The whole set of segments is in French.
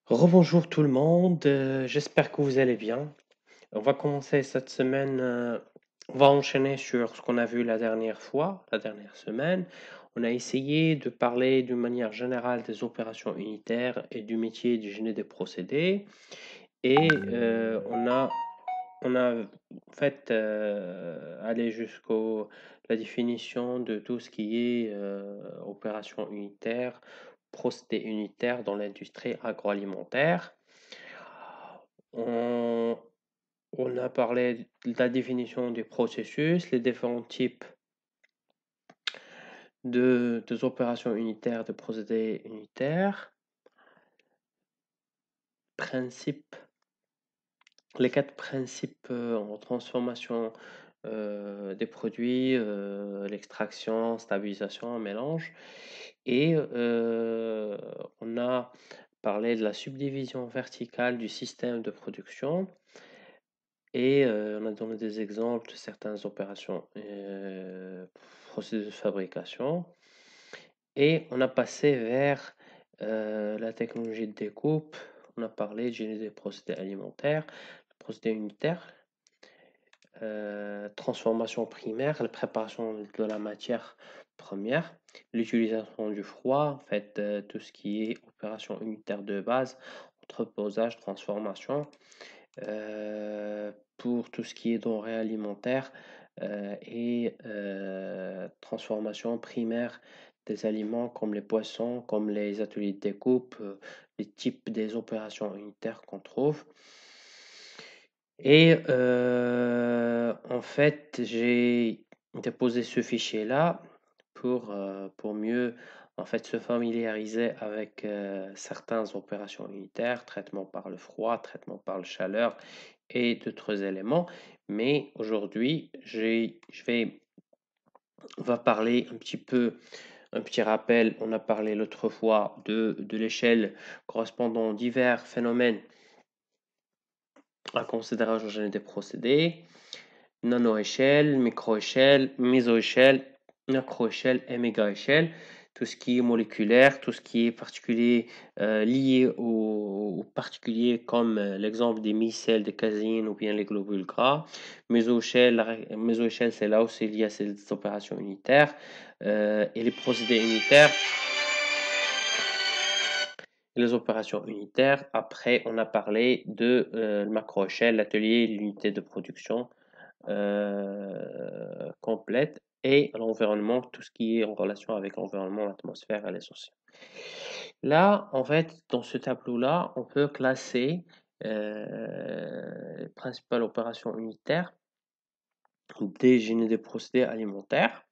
Rebonjour tout le monde, j'espère que vous allez bien. On va commencer cette semaine, on va enchaîner sur ce qu'on a vu la dernière fois, la dernière semaine. On a essayé de parler d'une manière générale des opérations unitaires et du métier du génie des procédés. Et on a en fait allé jusqu'à la définition de tout ce qui est opération unitaire, procédé unitaire dans l'industrie agroalimentaire. On, on a parlé de la définition du processus, les différents types des opérations unitaires, de procédés unitaires, principes, les quatre principes en transformation des produits, l'extraction, stabilisation, mélange. Et on a parlé de la subdivision verticale du système de production. Et on a donné des exemples de certaines opérations, processus de fabrication. Et on a passé vers la technologie de découpe. On a parlé de génie des procédés alimentaires, procédés unitaires, transformation primaire, la préparation de la matière première, l'utilisation du froid, en fait, tout ce qui est opération unitaire de base, entreposage, transformation. Pour tout ce qui est denrées alimentaires et transformation primaire des aliments comme les poissons, comme les ateliers de découpe, les types des opérations unitaires qu'on trouve. Et en fait, j'ai déposé ce fichier-là pour mieux en fait, se familiariser avec certaines opérations unitaires, traitement par le froid, traitement par la chaleur et d'autres éléments. Mais aujourd'hui, on va parler un petit peu, un petit rappel. On a parlé l'autre fois de l'échelle correspondant aux divers phénomènes à considérer au génie des procédés, nano-échelle, micro-échelle, méso-échelle, macro-échelle et méga-échelle. Tout ce qui est moléculaire, tout ce qui est particulier lié aux particuliers comme l'exemple des micelles, des casines ou bien les globules gras. Méso-échelle, c'est là où c'est lié à ces opérations unitaires et les procédés unitaires. Les opérations unitaires. Après, on a parlé de macro-échelle, l'atelier, l'unité de production complète et l'environnement, tout ce qui est en relation avec l'environnement, l'atmosphère et les océans. Là, en fait, dans ce tableau-là, on peut classer les principales opérations unitaires des génies des procédés alimentaires.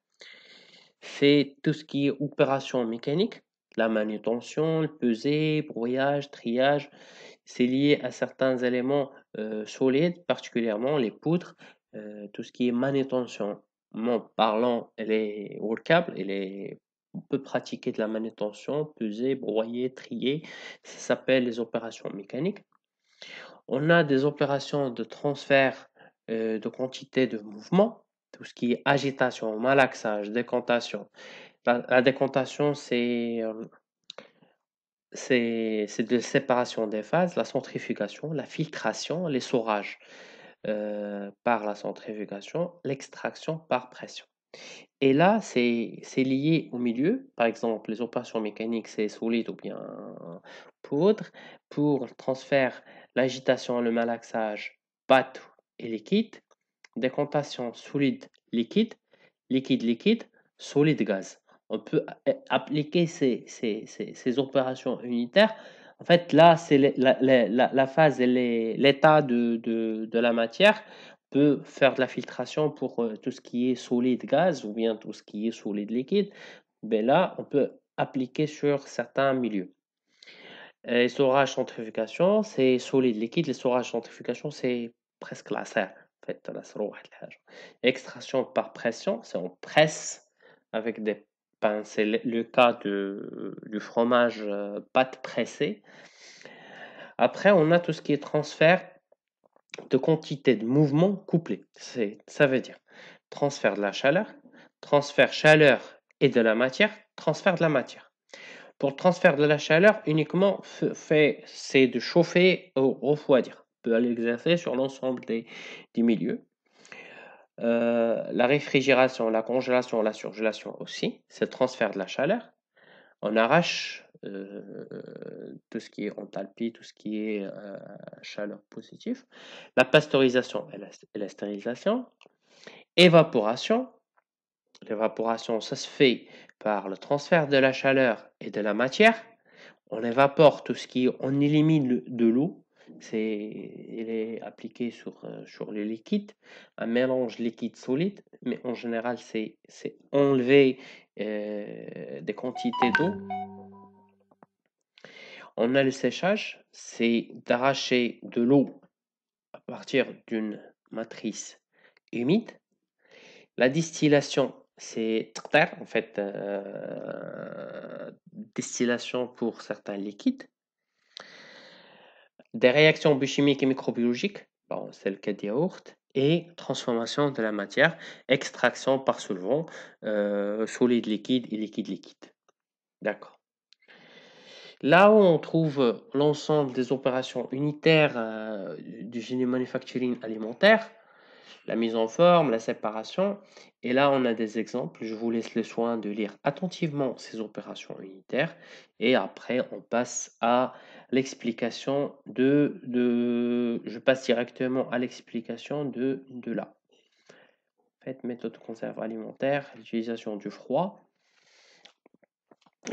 C'est tout ce qui est opération mécanique, la manutention, le pesée, brouillage, triage. C'est lié à certains éléments solides, particulièrement les poutres, tout ce qui est manutention. Parlant, elle est workable, on peut pratiquer de la manutention, peser, broyer, trier. Ça s'appelle les opérations mécaniques. On a des opérations de transfert de quantité de mouvement, tout ce qui est agitation, malaxage, décantation. La décantation, c'est de séparation des phases, la centrifugation, la filtration, l'essorage par la centrifugation, l'extraction par pression. Et là, c'est lié au milieu. Par exemple, les opérations mécaniques, c'est solide ou bien poudre. Pour le transfert, l'agitation, le malaxage, pâte et liquide. Décantation, solide, liquide, liquide, liquide, solide, gaz. On peut appliquer ces opérations unitaires. En fait, là, c'est la phase et l'état de la matière peut faire de la filtration pour tout ce qui est solide gaz ou bien tout ce qui est solide liquide. Mais là, on peut appliquer sur certains milieux. L'essorage centrifugation, c'est solide liquide. L'essorage centrifugation, c'est presque la serre. En fait, extraction par pression, c'est on presse avec des pinces. C'est le cas du fromage pâte pressée. Après, on a tout ce qui est transfert de quantité de mouvement couplé. Ça veut dire transfert de la chaleur et de la matière, transfert de la matière. Pour le transfert de la chaleur, uniquement, c'est de chauffer ou refroidir. On peut l'exercer sur l'ensemble des milieux. La réfrigération, la congélation, la surgélation aussi, c'est le transfert de la chaleur. On arrache tout ce qui est enthalpie, tout ce qui est chaleur positive. La pasteurisation et la stérilisation. Évaporation. L'évaporation, ça se fait par le transfert de la chaleur et de la matière. On évapore tout ce qui est, on élimine de l'eau. Il est appliqué sur les liquides, un mélange liquide-solide, mais en général, c'est enlever des quantités d'eau. On a le séchage, c'est d'arracher de l'eau à partir d'une matrice humide. La distillation, c'est en fait distillation pour certains liquides. Des réactions biochimiques et microbiologiques, bon, c'est le cas des yaourts, et transformation de la matière, extraction par solvant, solide liquide et liquide liquide. D'accord. Là où on trouve l'ensemble des opérations unitaires du génie manufacturing alimentaire, la mise en forme, la séparation, et là on a des exemples. Je vous laisse le soin de lire attentivement ces opérations unitaires et après on passe à l'explication je passe directement à l'explication de là. En fait, méthode de conserve alimentaire, l'utilisation du froid.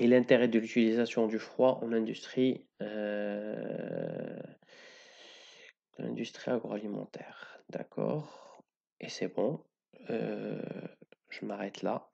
Et l'intérêt de l'utilisation du froid en industrie, l'industrie agroalimentaire. D'accord. Et c'est bon. Je m'arrête là.